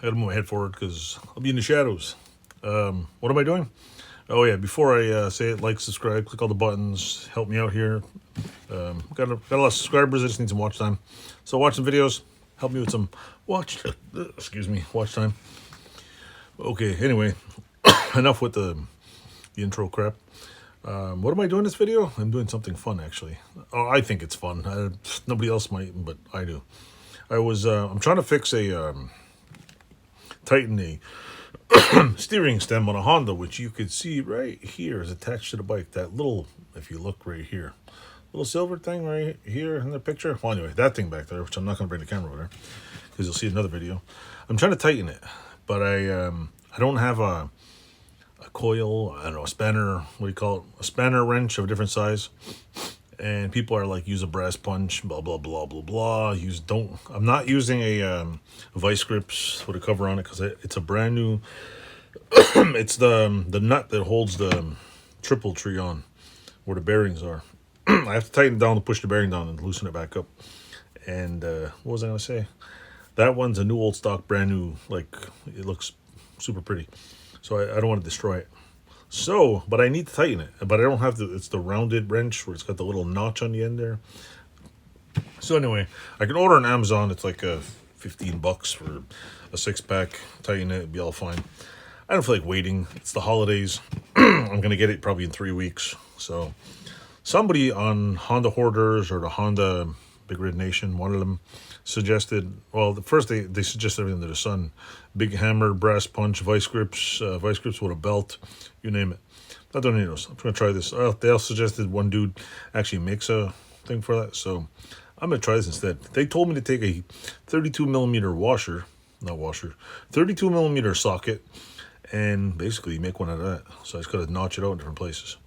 gotta move my head forward because I'll be in the shadows. What am I doing? Oh yeah, before I say it, like, subscribe, click all the buttons, help me out here. Got a lot of subscribers. I just need some watch time. So watch some videos, help me with some watch time. Okay, anyway, enough with the intro crap. What am I doing this video? I'm doing something fun actually. Oh, I think it's fun. Nobody else might, but I do. I'm trying to fix tighten a steering stem on a Honda, which you could see right here is attached to the bike. That little, if you look right here, little silver thing right here in the picture. Well, anyway, that thing back there, which I'm not going to bring the camera over there because you'll see another video. I'm trying to tighten it, but I don't have a coil. I don't know, a spanner. What do you call it? A spanner wrench of a different size. And people are like, use a brass punch, blah blah blah blah blah. I'm not using a vice grips with a cover on it because it's a brand new. It's the nut that holds the triple tree on, where the bearings are. I have to tighten it down to push the bearing down and loosen it back up. And what was I gonna say? That one's a new old stock, brand new. Like, it looks super pretty, so I don't want to destroy it. So, but I need to tighten it. But I don't have it's the rounded wrench where it's got the little notch on the end there. So anyway, I can order on Amazon. It's like $15 for a 6-pack. Tighten it, it'll be all fine. I don't feel like waiting. It's the holidays. I'm going to get it probably in 3 weeks. So somebody on Honda Hoarders or the Honda Big Red Nation, one of them suggested, well, first they suggested everything under the sun. Big hammer, brass punch, vice grips with a belt, you name it. I don't need those. I'm going to try this. They also suggested one dude actually makes a thing for that, so I'm going to try this instead. They told me to take a 32 millimeter 32 millimeter socket, and basically make one out of that. So I just got to notch it out in different places.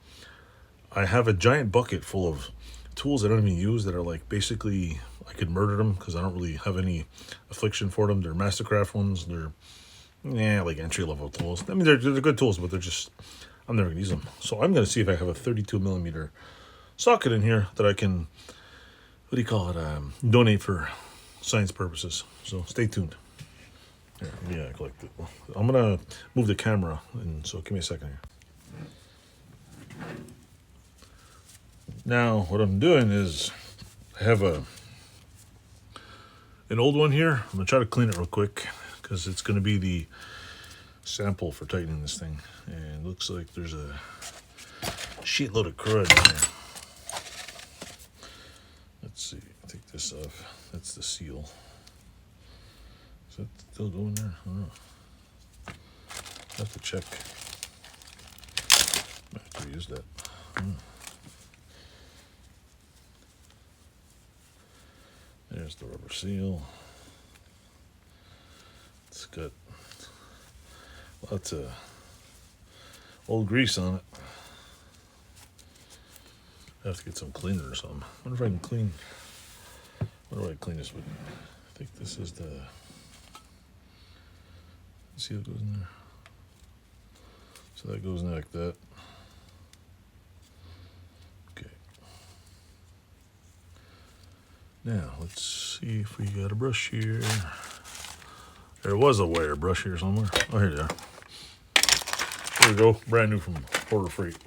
I have a giant bucket full of tools I don't even use that are like, basically I could murder them because I don't really have any affliction for them. They're Mastercraft ones. They're like entry level tools. I mean, they're good tools, but I'm never gonna use them. So I'm gonna see if I have a 32 millimeter socket in here that I can, what do you call it, donate for science purposes. So stay tuned. Here, I collect it. I'm gonna move the camera, and so give me a second here. Now, what I'm doing is I have an old one here. I'm gonna try to clean it real quick because it's gonna be the sample for tightening this thing. And it looks like there's a shitload of crud in here. Let's see. Take this off. That's the seal. Is that still going there? I don't know. I have to check. I have to use that. There's the rubber seal. It's got lots of old grease on it. I have to get some cleaner or something. I wonder if I can clean. What do I clean this with? I think this is the. See what goes in there. So that goes in like that. Okay. Now let's see if we got a brush here. There was a wire brush here somewhere. Oh, here they are. There we go. Brand new from Porter Freight.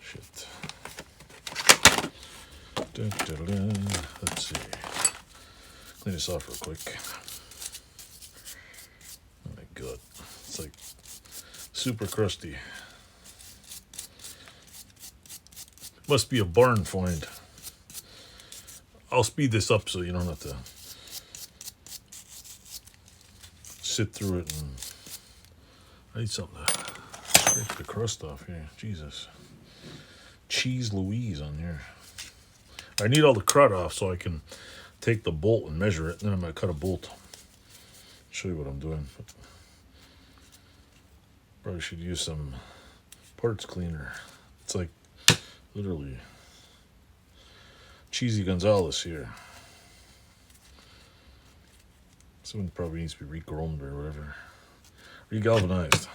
Shit. Let's see. Clean this off real quick. Oh my god. It's like super crusty. Must be a barn find. I'll speed this up so you don't have to sit through it, and I need something to scrape the crust off here. Jesus. Cheese Louise on here. I need all the crud off so I can take the bolt and measure it, and then I'm going to cut a bolt. Show you what I'm doing. Probably should use some parts cleaner. It's like literally Cheesy Gonzalez here. Someone probably needs to be re-chromed or whatever. Re-galvanized.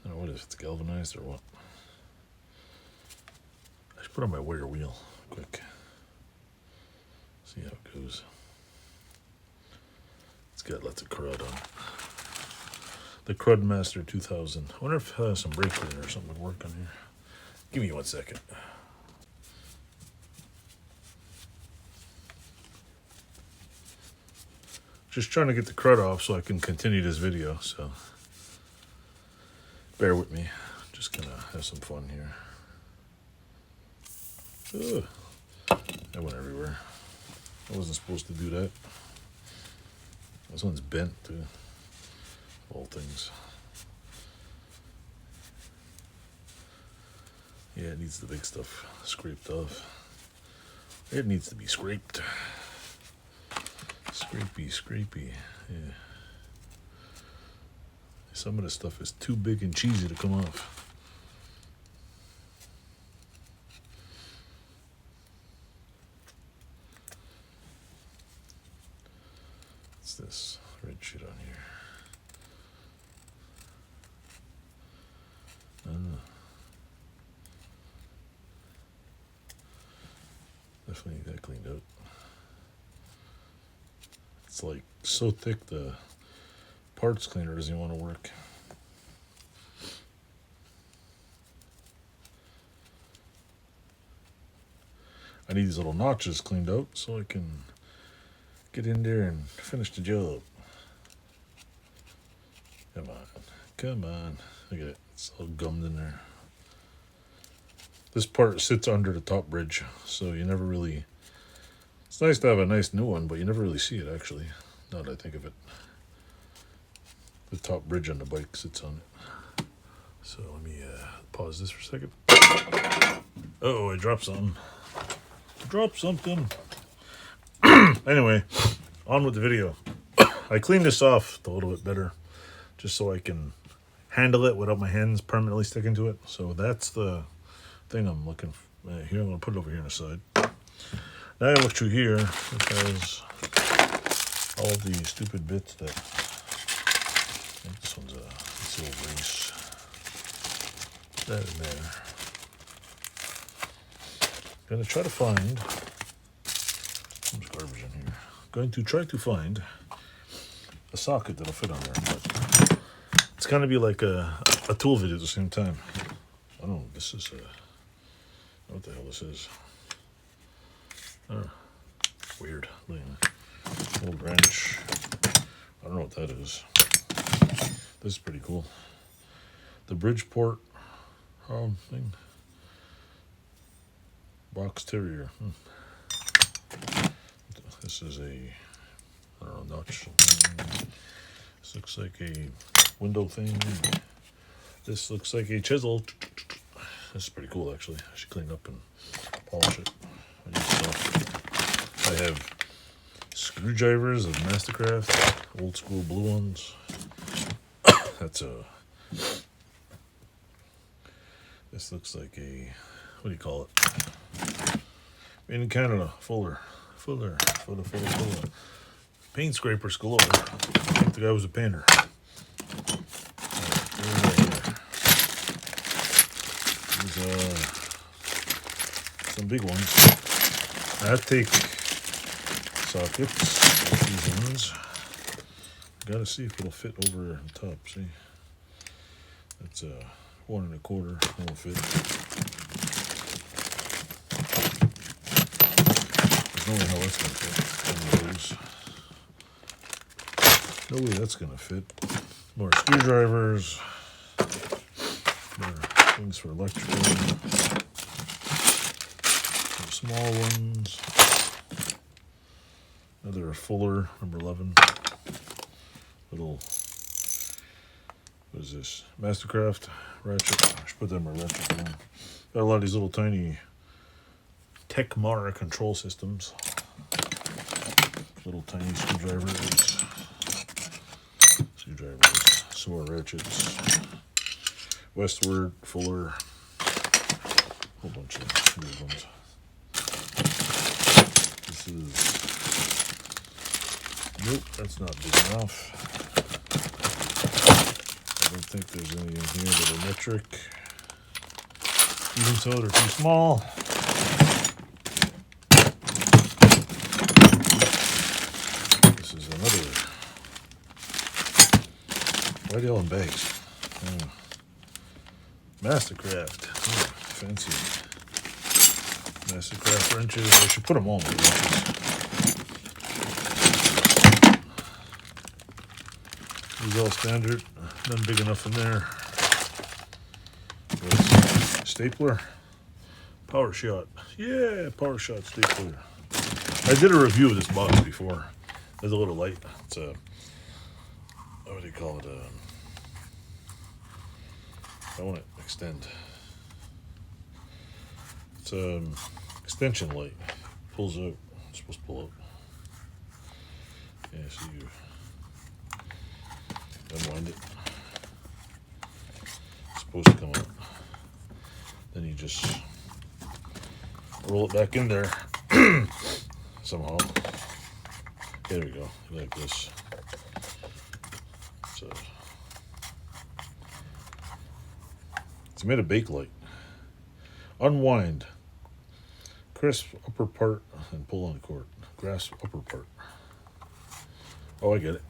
I don't know what if it's galvanized or what. I should put on my wire wheel quick. See how it goes. It's got lots of crud on it. The Crud Master 2000. I wonder if some brake cleaner or something would work on here. Give me 1 second. Just trying to get the crud off so I can continue this video, so bear with me. Just gonna have some fun here. Ugh. That went everywhere. I wasn't supposed to do that. This one's bent too. All things. Yeah, it needs the big stuff scraped off. It needs to be scraped. Scrapey. Yeah. Some of the stuff is too big and cheesy to come off. What's this red shit on here? Definitely need that cleaned out. It's like so thick the parts cleaner doesn't even want to work. I need these little notches cleaned out so I can get in there and finish the job. Come on. Look at it. It's all gummed in there. This part sits under the top bridge, so you never really... It's nice to have a nice new one, but you never really see it, actually, now that I think of it. The top bridge on the bike sits on it. So let me pause this for a second. Uh-oh, I dropped something. Anyway, on with the video. I cleaned this off a little bit better, just so I can handle it without my hands permanently sticking to it. So that's the thing I'm looking for. Here, I'm going to put it over here on the side. Now I look through here. It has all the stupid bits that... I think this one's a silver race. Put that in there. Going to try to find... There's garbage in here. Going to try to find a socket that'll fit on there. But it's going to be like a tool video at the same time. I don't know. This is what the hell this is. Weird. Little wrench. I don't know what that is. This is pretty cool. The Bridgeport thing. Box Terrier. This is a, I don't know, notch. This looks like a window thing. This looks like a chisel. This is pretty cool, actually. I should clean up and polish it. I have screwdrivers of Mastercraft, old school blue ones. That's a... This looks like a... What do you call it? Made in Canada. Fuller. Paint scrapers galore. I think the guy was a painter. These some big ones. I have to take sockets like these ones. Gotta see if it'll fit over the top. See, that's a 1 1/4. Won't fit. There's no way how that's gonna fit. No way that's gonna fit. More screwdrivers. More things for electrical. Some small ones. Another Fuller, number 11. Little, what is this? Mastercraft ratchet. I should put that in my ratchet room. Got a lot of these little tiny Tecmar control systems. Little tiny screwdrivers. Some more ratchets. Westward, Fuller. Whole bunch of weird ones. This is... Nope, that's not big enough. I don't think there's any in here that are metric. Even so, they're too small. This is another Why are they all in bags? Oh. Mastercraft. Oh, fancy. Mastercraft wrenches. I should put them all in the wrenches. These all standard. None big enough in there. Stapler. Power Shot. Yeah, Power Shot stapler. I did a review of this box before. There's a little light. It's a, what do you call it? I want to extend. It's extension light. Pulls out. It's supposed to pull out. Yeah, so you unwind it. It's supposed to come out. Then you just roll it back in there somehow. There we go, like this. So it's made of Bakelite. Unwind. Crisp upper part and pull on the cord. Grasp upper part. Oh, I get it.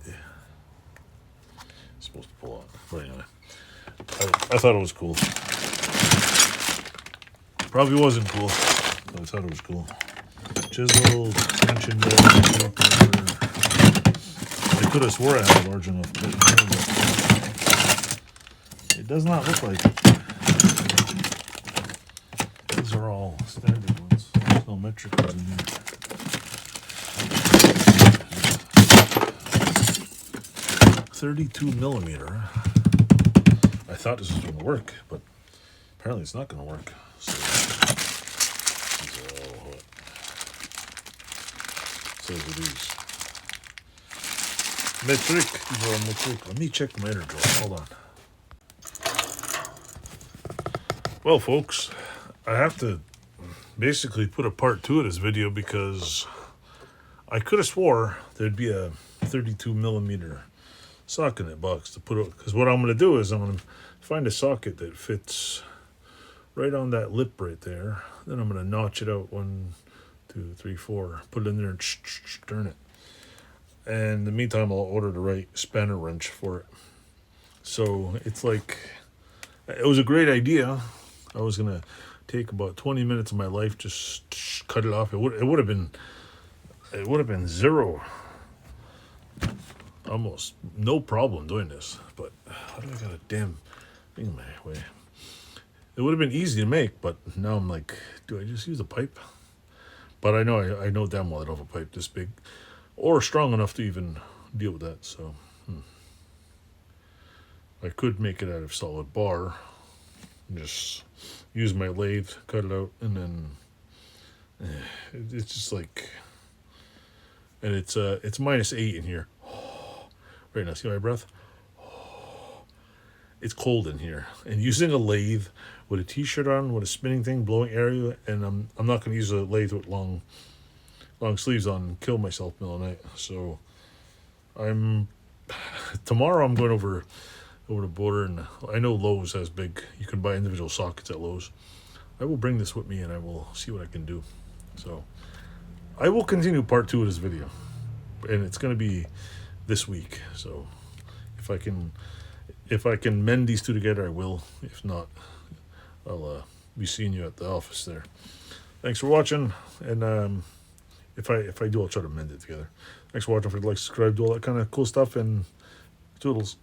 It's supposed to pull out. But anyway, I thought it was cool. Probably wasn't cool, but I thought it was cool. Chiseled, extension bolt. I could have swore I had a large enough, but it does not look like it. These are all standard ones. There's no metric ones in here. 32 millimeter. I thought this was going to work, but apparently it's not going to work. So, so are these. Metric. These are all metric. Let me check the miter drawer. Hold on. Well, folks, I have to basically put a part 2 of this video because I could have swore there'd be a 32 millimeter socket in that box to put it. Because what I'm going to do is I'm going to find a socket that fits right on that lip right there. Then I'm going to notch it out 1, 2, 3, 4. Put it in there and turn it. And in the meantime, I'll order the right spanner wrench for it. So it's like, it was a great idea. I was going to take about 20 minutes of my life, just cut it off. It would have been zero, almost no problem doing this. But how do I got a damn thing in my way? It would have been easy to make, but now I'm like, do I just use a pipe? But I know damn well I don't have a pipe this big or strong enough to even deal with that. So I could make it out of solid bar. Just use my lathe, cut it out, and then it's just like, and it's -8 in here. Right now, see my breath? It's cold in here, and using a lathe with a t-shirt on, with a spinning thing, blowing area, and I'm not going to use a lathe with long sleeves on and kill myself in the middle of the night. So tomorrow I'm going over the border, and I know Lowe's has big, you can buy individual sockets at Lowe's. I will bring this with me and I will see what I can do. So I will continue part 2 of this video, and it's going to be this week. So if I can mend these two together, I will. If not, I'll be seeing you at the office there. Thanks for watching, and if I do, I'll try to mend it together. Thanks for watching. If you'd like to subscribe, do all that kind of cool stuff, and toodles.